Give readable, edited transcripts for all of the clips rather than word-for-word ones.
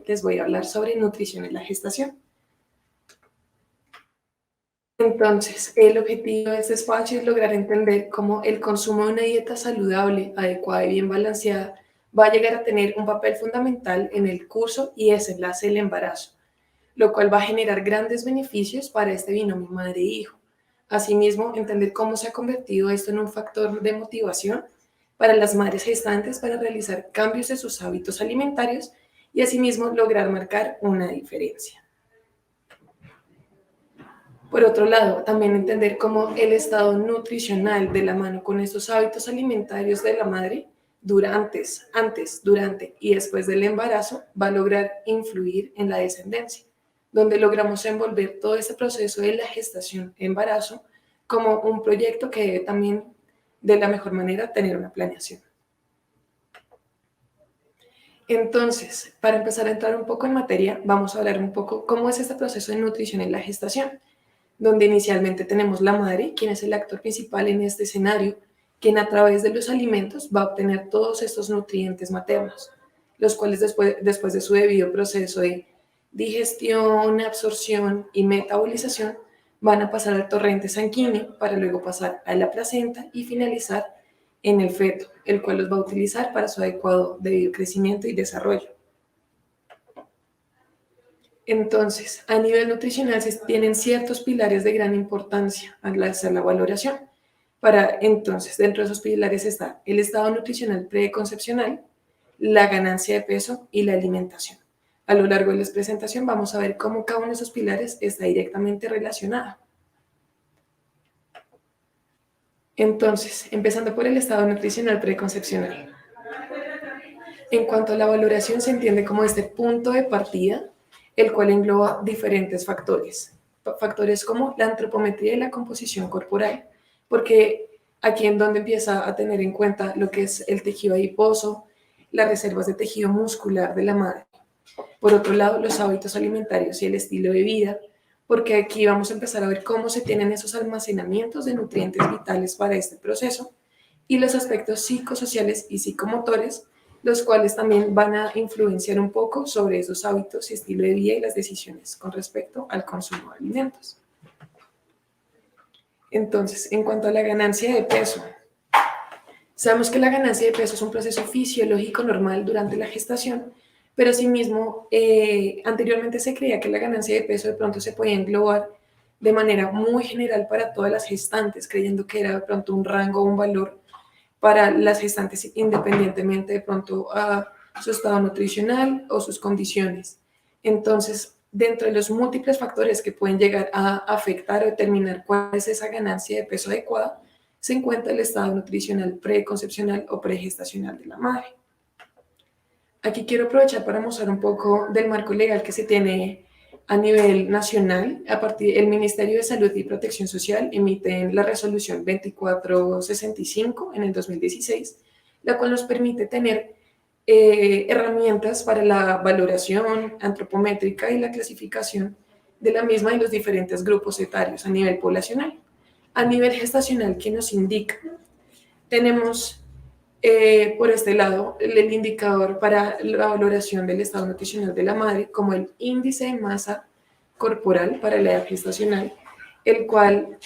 les voy a hablar sobre nutrición en la gestación. Entonces, el objetivo de este espacio es lograr entender cómo el consumo de una dieta saludable, adecuada y bien balanceada va a llegar a tener un papel fundamental en el curso y desenlace del embarazo, lo cual va a generar grandes beneficios para este binomio madre-hijo. Asimismo, entender cómo se ha convertido esto en un factor de motivación para las madres gestantes para realizar cambios en sus hábitos alimentarios y asimismo lograr marcar una diferencia. Por otro lado, también entender cómo el estado nutricional de la mano con estos hábitos alimentarios de la madre durante y después del embarazo va a lograr influir en la descendencia, donde logramos envolver todo este proceso de la gestación-embarazo como un proyecto que debe también de la mejor manera tener una planeación. Entonces, para empezar a entrar un poco en materia, vamos a hablar un poco cómo es este proceso de nutrición en la gestación, donde inicialmente tenemos la madre, quien es el actor principal en este escenario, quien a través de los alimentos va a obtener todos estos nutrientes maternos, los cuales después de su debido proceso de digestión, absorción y metabolización, van a pasar al torrente sanguíneo para luego pasar a la placenta y finalizar en el feto, el cual los va a utilizar para su adecuado debido crecimiento y desarrollo. Entonces, a nivel nutricional se tienen ciertos pilares de gran importancia al hacer la valoración. Entonces, dentro de esos pilares está el estado nutricional preconcepcional, la ganancia de peso y la alimentación. A lo largo de la presentación vamos a ver cómo cada uno de esos pilares está directamente relacionado. Entonces, empezando por el estado nutricional preconcepcional. En cuanto a la valoración, se entiende como este punto de partida, el cual engloba diferentes factores. Factores como la antropometría y la composición corporal, porque aquí en donde empieza a tener en cuenta lo que es el tejido adiposo, las reservas de tejido muscular de la madre. Por otro lado, los hábitos alimentarios y el estilo de vida, porque aquí vamos a empezar a ver cómo se tienen esos almacenamientos de nutrientes vitales para este proceso, y los aspectos psicosociales y psicomotores, los cuales también van a influenciar un poco sobre esos hábitos y estilo de vida y las decisiones con respecto al consumo de alimentos. Entonces, en cuanto a la ganancia de peso, sabemos que la ganancia de peso es un proceso fisiológico normal durante la gestación, pero asimismo, anteriormente se creía que la ganancia de peso de pronto se podía englobar de manera muy general para todas las gestantes, creyendo que era de pronto un rango o un valor para las gestantes independientemente de pronto a su estado nutricional o sus condiciones. Entonces, dentro de los múltiples factores que pueden llegar a afectar o determinar cuál es esa ganancia de peso adecuada, se encuentra el estado nutricional preconcepcional o pregestacional de la madre. Aquí quiero aprovechar para mostrar un poco del marco legal que se tiene a nivel nacional. El Ministerio de Salud y Protección Social emite la resolución 2465 en el 2016, la cual nos permite tener herramientas para la valoración antropométrica y la clasificación de la misma en los diferentes grupos etarios a nivel poblacional. A nivel gestacional, ¿qué nos indica? Tenemos por este lado, el indicador para la valoración del estado nutricional de la madre, como el índice de masa corporal para la edad gestacional, el cual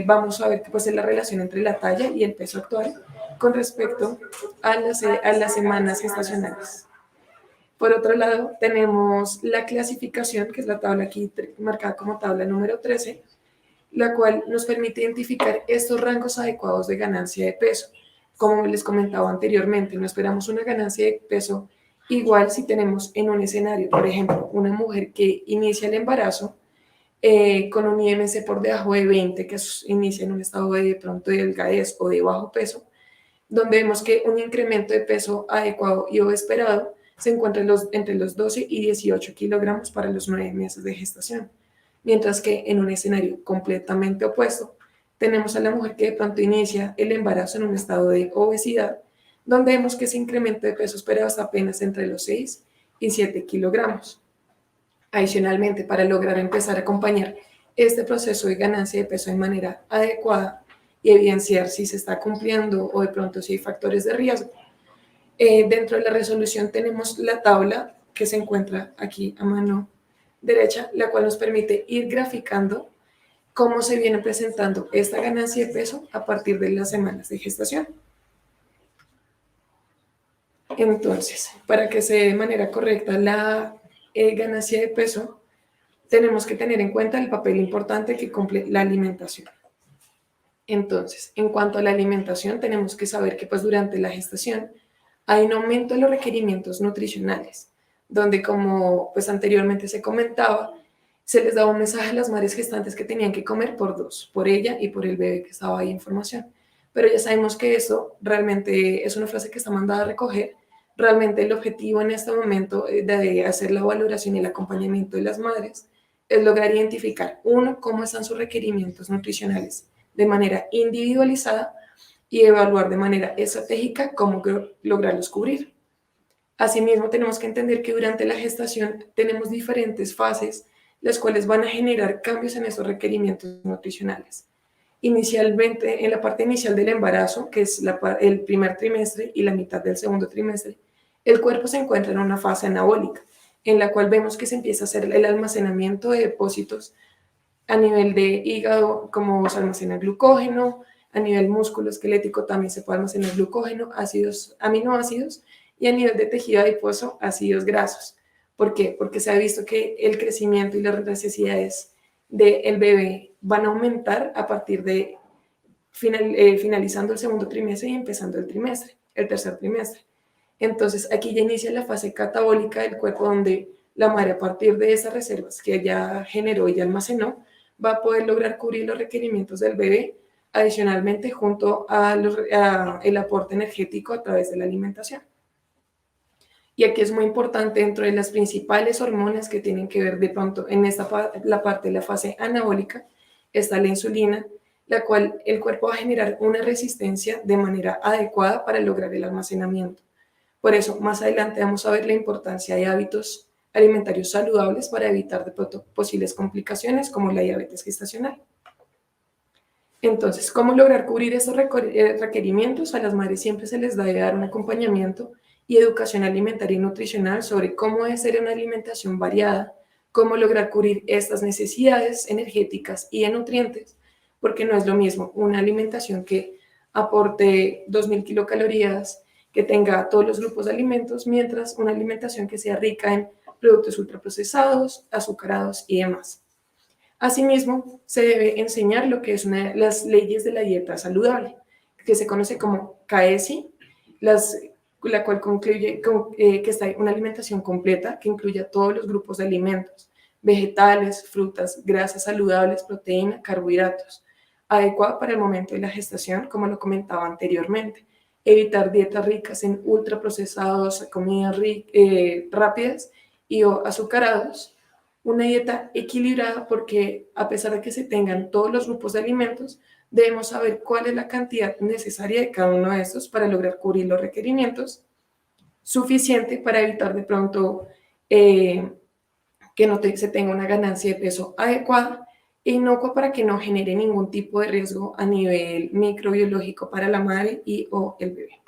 vamos a ver que pues, es la relación entre la talla y el peso actual con respecto a las semanas gestacionales. Por otro lado, tenemos la clasificación, que es la tabla aquí marcada como tabla número 13, la cual nos permite identificar estos rangos adecuados de ganancia de peso. Como les comentaba anteriormente, no esperamos una ganancia de peso igual si tenemos en un escenario, por ejemplo, una mujer que inicia el embarazo con un IMC por debajo de 20, que inicia en un estado de pronto de delgadez o de bajo peso, donde vemos que un incremento de peso adecuado y o esperado se encuentra entre los 12 y 18 kilogramos para los 9 meses de gestación. Mientras que en un escenario completamente opuesto, tenemos a la mujer que de pronto inicia el embarazo en un estado de obesidad, donde vemos que ese incremento de peso esperado es apenas entre los 6 y 7 kilogramos. Adicionalmente, para lograr empezar a acompañar este proceso de ganancia de peso de manera adecuada y evidenciar si se está cumpliendo o de pronto si hay factores de riesgo, dentro de la resolución tenemos la tabla que se encuentra aquí a mano derecha, la cual nos permite ir graficando cómo se viene presentando esta ganancia de peso a partir de las semanas de gestación. Entonces, para que se dé de manera correcta la ganancia de peso, tenemos que tener en cuenta el papel importante que cumple la alimentación. Entonces, en cuanto a la alimentación, tenemos que saber que pues durante la gestación hay un aumento de los requerimientos nutricionales, donde como pues anteriormente se comentaba, se les daba un mensaje a las madres gestantes que tenían que comer por dos, por ella y por el bebé que estaba ahí en formación. Pero ya sabemos que eso realmente es una frase que está mandada a recoger. Realmente el objetivo en este momento de hacer la valoración y el acompañamiento de las madres es lograr identificar, uno, cómo están sus requerimientos nutricionales de manera individualizada y evaluar de manera estratégica cómo lograrlos cubrir. Asimismo, tenemos que entender que durante la gestación tenemos diferentes fases, las cuales van a generar cambios en esos requerimientos nutricionales. Inicialmente, en la parte inicial del embarazo, que es el primer trimestre y la mitad del segundo trimestre, el cuerpo se encuentra en una fase anabólica, en la cual vemos que se empieza a hacer el almacenamiento de depósitos a nivel de hígado, como se almacena glucógeno, a nivel músculo esquelético también se puede almacenar glucógeno, ácidos, aminoácidos, y a nivel de tejido adiposo, ácidos grasos. ¿Por qué? Porque se ha visto que el crecimiento y las necesidades del bebé van a aumentar a partir de finalizando el segundo trimestre y empezando el tercer trimestre. Entonces, aquí ya inicia la fase catabólica del cuerpo, donde la madre, a partir de esas reservas que ya generó y ya almacenó, va a poder lograr cubrir los requerimientos del bebé, adicionalmente junto a el aporte energético a través de la alimentación. Y aquí es muy importante, dentro de las principales hormonas que tienen que ver de pronto en la parte de la fase anabólica, está la insulina, la cual el cuerpo va a generar una resistencia de manera adecuada para lograr el almacenamiento. Por eso, más adelante vamos a ver la importancia de hábitos alimentarios saludables para evitar de pronto posibles complicaciones como la diabetes gestacional. Entonces, ¿cómo lograr cubrir estos requerimientos? A las madres siempre se les debe dar un acompañamiento y educación alimentaria y nutricional sobre cómo debe ser una alimentación variada, cómo lograr cubrir estas necesidades energéticas y de nutrientes, porque no es lo mismo una alimentación que aporte 2.000 kilocalorías, que tenga todos los grupos de alimentos, mientras una alimentación que sea rica en productos ultraprocesados, azucarados y demás. Asimismo, se debe enseñar lo que es las leyes de la dieta saludable, que se conoce como KESI, la cual concluye que está una alimentación completa que incluya todos los grupos de alimentos, vegetales, frutas, grasas saludables, proteína, carbohidratos, adecuada para el momento de la gestación, como lo comentaba anteriormente. Evitar dietas ricas en ultraprocesados, comidas rápidas y o azucarados. Una dieta equilibrada, porque a pesar de que se tengan todos los grupos de alimentos, debemos saber cuál es la cantidad necesaria de cada uno de estos para lograr cubrir los requerimientos suficiente para evitar de pronto que no se tenga una ganancia de peso adecuada e inocua, para que no genere ningún tipo de riesgo a nivel microbiológico para la madre y o el bebé.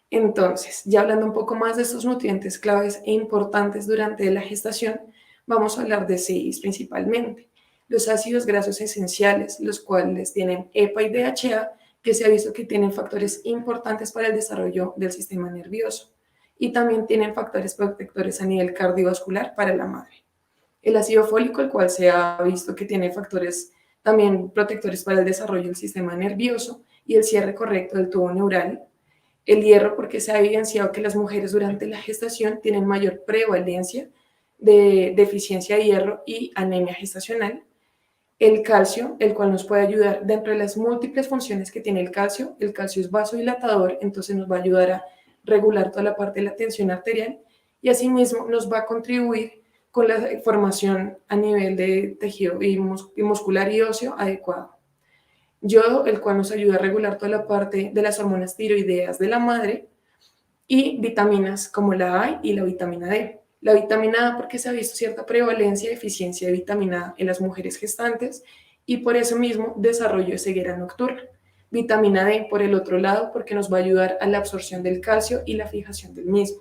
Entonces, ya hablando un poco más de estos nutrientes claves e importantes durante la gestación, vamos a hablar de 6 principalmente. Los ácidos grasos esenciales, los cuales tienen EPA y DHA, que se ha visto que tienen factores importantes para el desarrollo del sistema nervioso, y también tienen factores protectores a nivel cardiovascular para la madre. El ácido fólico, el cual se ha visto que tiene factores también protectores para el desarrollo del sistema nervioso y el cierre correcto del tubo neural. El hierro, porque se ha evidenciado que las mujeres durante la gestación tienen mayor prevalencia de deficiencia de hierro y anemia gestacional. El calcio, el cual nos puede ayudar dentro de las múltiples funciones que tiene el calcio. El calcio es vasodilatador, entonces nos va a ayudar a regular toda la parte de la tensión arterial, y asimismo nos va a contribuir con la formación a nivel de tejido y muscular y óseo adecuado. Yodo, el cual nos ayuda a regular toda la parte de las hormonas tiroideas de la madre, y vitaminas como la A y la vitamina D. La vitamina A, porque se ha visto cierta prevalencia de deficiencia de vitamina A en las mujeres gestantes, y por eso mismo desarrollo de ceguera nocturna. Vitamina D, por el otro lado, porque nos va a ayudar a la absorción del calcio y la fijación del mismo.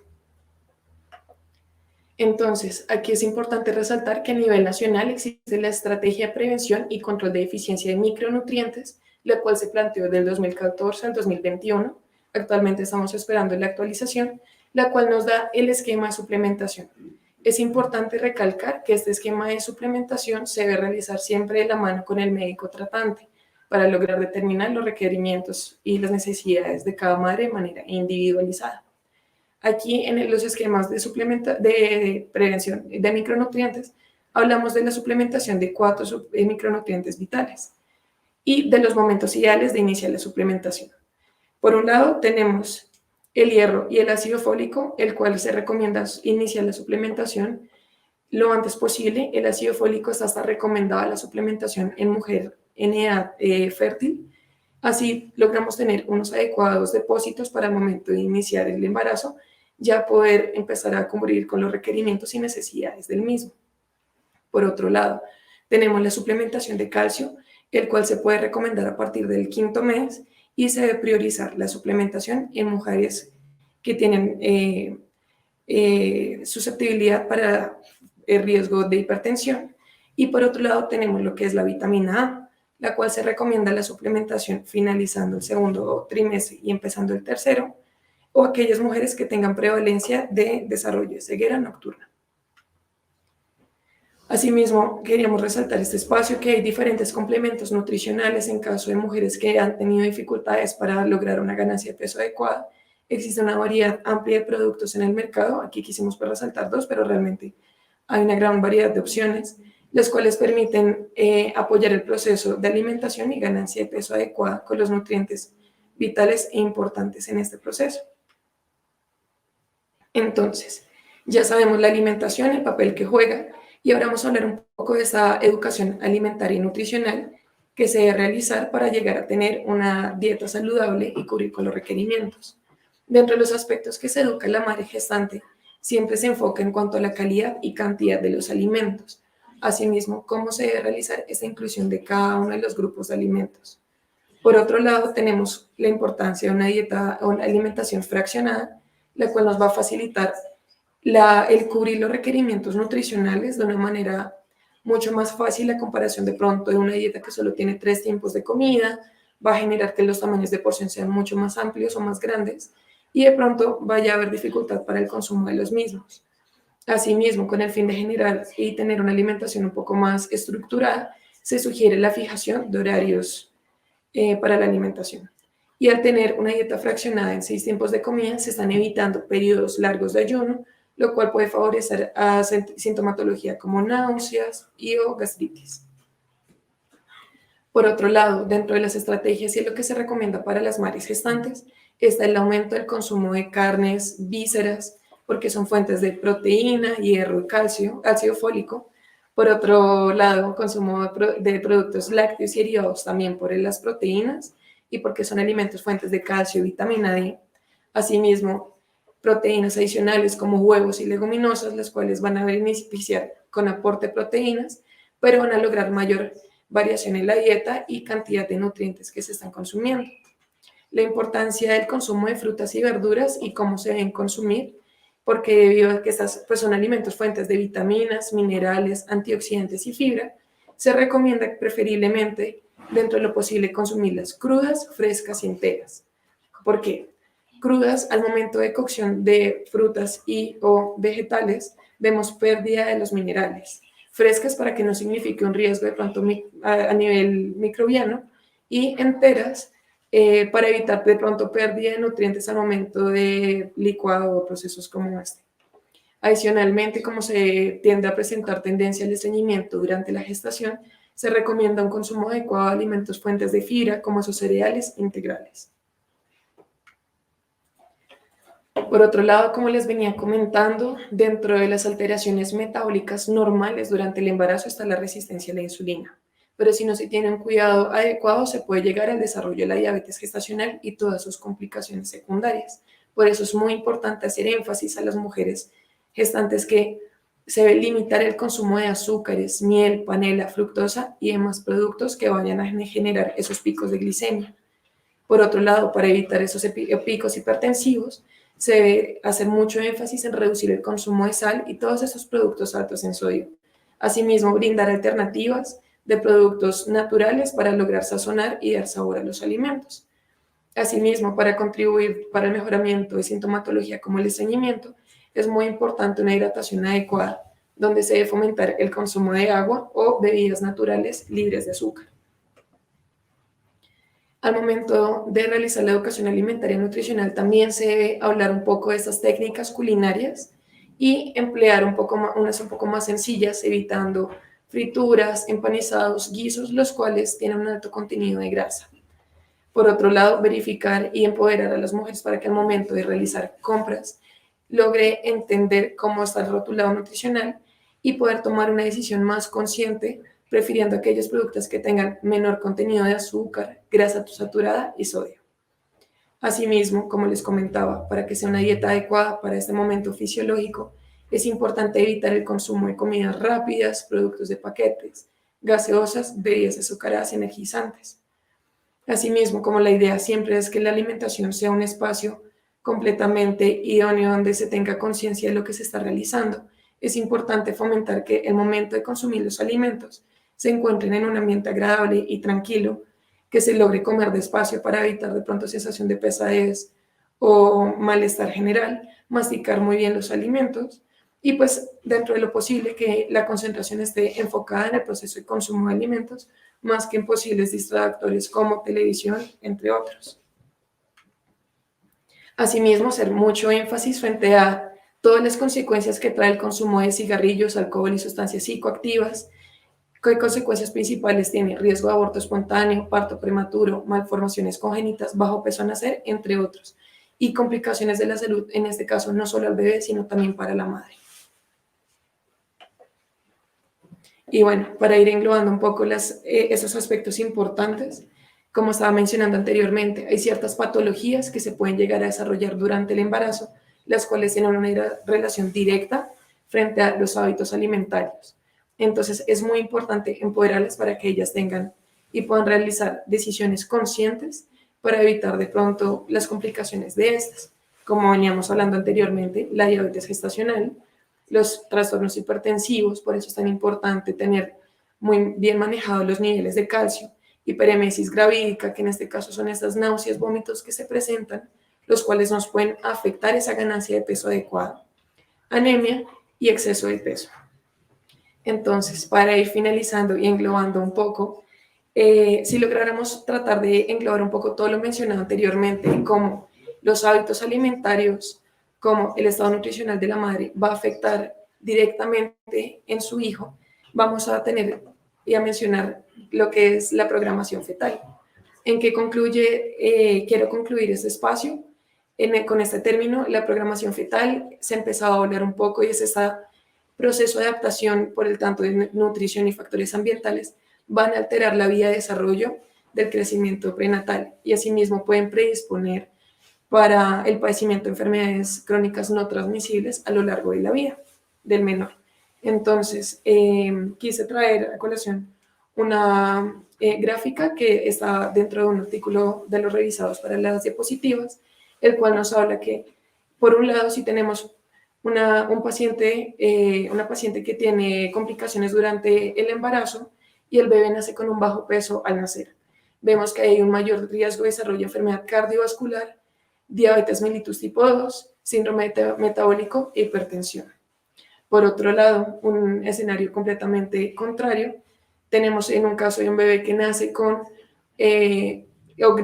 Entonces, aquí es importante resaltar que a nivel nacional existe la Estrategia de Prevención y Control de Deficiencia de Micronutrientes, la cual se planteó del 2014 al 2021. Actualmente estamos esperando la actualización, la cual nos da el esquema de suplementación. Es importante recalcar que este esquema de suplementación se debe realizar siempre de la mano con el médico tratante para lograr determinar los requerimientos y las necesidades de cada madre de manera individualizada. Aquí en los esquemas de prevención de micronutrientes, hablamos de la suplementación de 4 micronutrientes vitales y de los momentos ideales de iniciar la suplementación. Por un lado, tenemos el hierro y el ácido fólico, el cual se recomienda iniciar la suplementación lo antes posible. El ácido fólico está hasta recomendada la suplementación en mujer en edad fértil. Así logramos tener unos adecuados depósitos para el momento de iniciar el embarazo, ya poder empezar a cubrir con los requerimientos y necesidades del mismo. Por otro lado, tenemos la suplementación de calcio, el cual se puede recomendar a partir del 5.º mes y se debe priorizar la suplementación en mujeres que tienen susceptibilidad para el riesgo de hipertensión. Y por otro lado tenemos lo que es la vitamina A, la cual se recomienda la suplementación finalizando el 2.º trimestre y empezando el 3.º, o aquellas mujeres que tengan prevalencia de desarrollo de ceguera nocturna. Asimismo, queríamos resaltar este espacio que hay diferentes complementos nutricionales en caso de mujeres que han tenido dificultades para lograr una ganancia de peso adecuada. Existe una variedad amplia de productos en el mercado. Aquí quisimos resaltar 2, pero realmente hay una gran variedad de opciones, las cuales permiten apoyar el proceso de alimentación y ganancia de peso adecuada con los nutrientes vitales e importantes en este proceso. Entonces, ya sabemos la alimentación, el papel que juega, y ahora vamos a hablar un poco de esa educación alimentaria y nutricional que se debe realizar para llegar a tener una dieta saludable y cubrir con los requerimientos. Dentro de los aspectos que se educa la madre gestante, siempre se enfoca en cuanto a la calidad y cantidad de los alimentos. Asimismo, cómo se debe realizar esa inclusión de cada uno de los grupos de alimentos. Por otro lado, tenemos la importancia de una dieta o una alimentación fraccionada, la cual nos va a facilitar el cubrir los requerimientos nutricionales de una manera mucho más fácil a comparación de pronto de una dieta que solo tiene 3 tiempos de comida, va a generar que los tamaños de porción sean mucho más amplios o más grandes y de pronto vaya a haber dificultad para el consumo de los mismos. Asimismo, con el fin de generar y tener una alimentación un poco más estructurada, se sugiere la fijación de horarios para la alimentación. Y al tener una dieta fraccionada en 6 tiempos de comida, se están evitando periodos largos de ayuno, lo cual puede favorecer a sintomatología como náuseas y o gastritis. Por otro lado, dentro de las estrategias y lo que se recomienda para las madres gestantes, está el aumento del consumo de carnes, vísceras, porque son fuentes de proteína, hierro y calcio, ácido fólico. Por otro lado, consumo de productos lácteos y derivados también por las proteínas y porque son alimentos fuentes de calcio y vitamina D. Asimismo, proteínas adicionales como huevos y leguminosas, las cuales van a beneficiar con aporte de proteínas, pero van a lograr mayor variación en la dieta y cantidad de nutrientes que se están consumiendo. La importancia del consumo de frutas y verduras y cómo se deben consumir, porque debido a que estas pues, son alimentos fuentes de vitaminas, minerales, antioxidantes y fibra, se recomienda preferiblemente, dentro de lo posible, consumirlas crudas, frescas y enteras. ¿Por qué? Crudas, al momento de cocción de frutas y o vegetales, vemos pérdida de los minerales. Frescas para que no signifique un riesgo de pronto a nivel microbiano, y enteras para evitar de pronto pérdida de nutrientes al momento de licuado o procesos como este. Adicionalmente, como se tiende a presentar tendencia al estreñimiento durante la gestación, se recomienda un consumo adecuado de alimentos fuentes de fibra, como esos cereales integrales. Por otro lado, como les venía comentando, dentro de las alteraciones metabólicas normales durante el embarazo está la resistencia a la insulina. Pero si no se tiene un cuidado adecuado, se puede llegar al desarrollo de la diabetes gestacional y todas sus complicaciones secundarias. Por eso es muy importante hacer énfasis a las mujeres gestantes que se debe limitar el consumo de azúcares, miel, panela, fructosa y demás productos que vayan a generar esos picos de glicemia. Por otro lado, para evitar esos picos hipertensivos, Se debe hacer mucho énfasis en reducir el consumo de sal y todos esos productos altos en sodio. Asimismo, brindar alternativas de productos naturales para lograr sazonar y dar sabor a los alimentos. Asimismo, para contribuir para el mejoramiento de sintomatología como el estreñimiento, es muy importante una hidratación adecuada, donde se debe fomentar el consumo de agua o bebidas naturales libres de azúcar. Al momento de realizar la educación alimentaria y nutricional, también se debe hablar un poco de estas técnicas culinarias y emplear unas un poco más sencillas, evitando frituras, empanizados, guisos, los cuales tienen un alto contenido de grasa. Por otro lado, verificar y empoderar a las mujeres para que al momento de realizar compras logre entender cómo está el rotulado nutricional y poder tomar una decisión más consciente, prefiriendo aquellos productos que tengan menor contenido de azúcar, grasa saturada y sodio. Asimismo, como les comentaba, para que sea una dieta adecuada para este momento fisiológico, es importante evitar el consumo de comidas rápidas, productos de paquetes, gaseosas, bebidas azucaradas y energizantes. Asimismo, como la idea siempre es que la alimentación sea un espacio completamente idóneo donde se tenga conciencia de lo que se está realizando, es importante fomentar que el momento de consumir los alimentos se encuentren en un ambiente agradable y tranquilo, que se logre comer despacio para evitar de pronto sensación de pesadez o malestar general, masticar muy bien los alimentos y pues dentro de lo posible que la concentración esté enfocada en el proceso de consumo de alimentos más que en posibles distractores como televisión, entre otros. Asimismo, hacer mucho énfasis frente a todas las consecuencias que trae el consumo de cigarrillos, alcohol y sustancias psicoactivas. ¿Qué consecuencias principales tiene? Riesgo de aborto espontáneo, parto prematuro, malformaciones congénitas, bajo peso a nacer, entre otros. Y complicaciones de la salud, en este caso no solo al bebé, sino también para la madre. Y bueno, para ir englobando un poco esos aspectos importantes, como estaba mencionando anteriormente, hay ciertas patologías que se pueden llegar a desarrollar durante el embarazo, las cuales tienen una relación directa frente a los hábitos alimentarios. Entonces, es muy importante empoderarlas para que ellas tengan y puedan realizar decisiones conscientes para evitar de pronto las complicaciones de estas. Como veníamos hablando anteriormente, la diabetes gestacional, los trastornos hipertensivos, por eso es tan importante tener muy bien manejados los niveles de calcio, hiperemesis gravídica, que en este caso son estas náuseas, vómitos que se presentan, los cuales nos pueden afectar esa ganancia de peso adecuada, anemia y exceso de peso. Entonces, para ir finalizando y englobando un poco, si lográramos tratar de englobar un poco todo lo mencionado anteriormente, como los hábitos alimentarios, como el estado nutricional de la madre va a afectar directamente en su hijo, vamos a tener y a mencionar lo que es la programación fetal. ¿En qué concluye? Quiero concluir este espacio con este término. La programación fetal se ha empezado a hablar un poco y es este proceso de adaptación por el tanto de nutrición y factores ambientales van a alterar la vía de desarrollo del crecimiento prenatal y asimismo pueden predisponer para el padecimiento de enfermedades crónicas no transmisibles a lo largo de la vida del menor. Entonces, quise traer a colación una gráfica que está dentro de un artículo de los revisados para las diapositivas, el cual nos habla que, por un lado, si tenemos una paciente que tiene complicaciones durante el embarazo y el bebé nace con un bajo peso al nacer. Vemos que hay un mayor riesgo de desarrollo de enfermedad cardiovascular, diabetes mellitus tipo 2, síndrome metabólico e hipertensión. Por otro lado, un escenario completamente contrario, tenemos en un caso de un bebé que nace o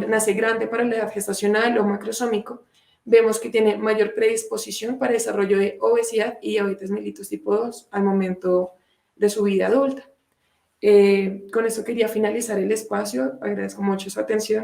nace grande para la edad gestacional o macrosómico, vemos que tiene mayor predisposición para desarrollo de obesidad y diabetes mellitus tipo 2 al momento de su vida adulta. Con esto quería finalizar el espacio. Agradezco mucho su atención.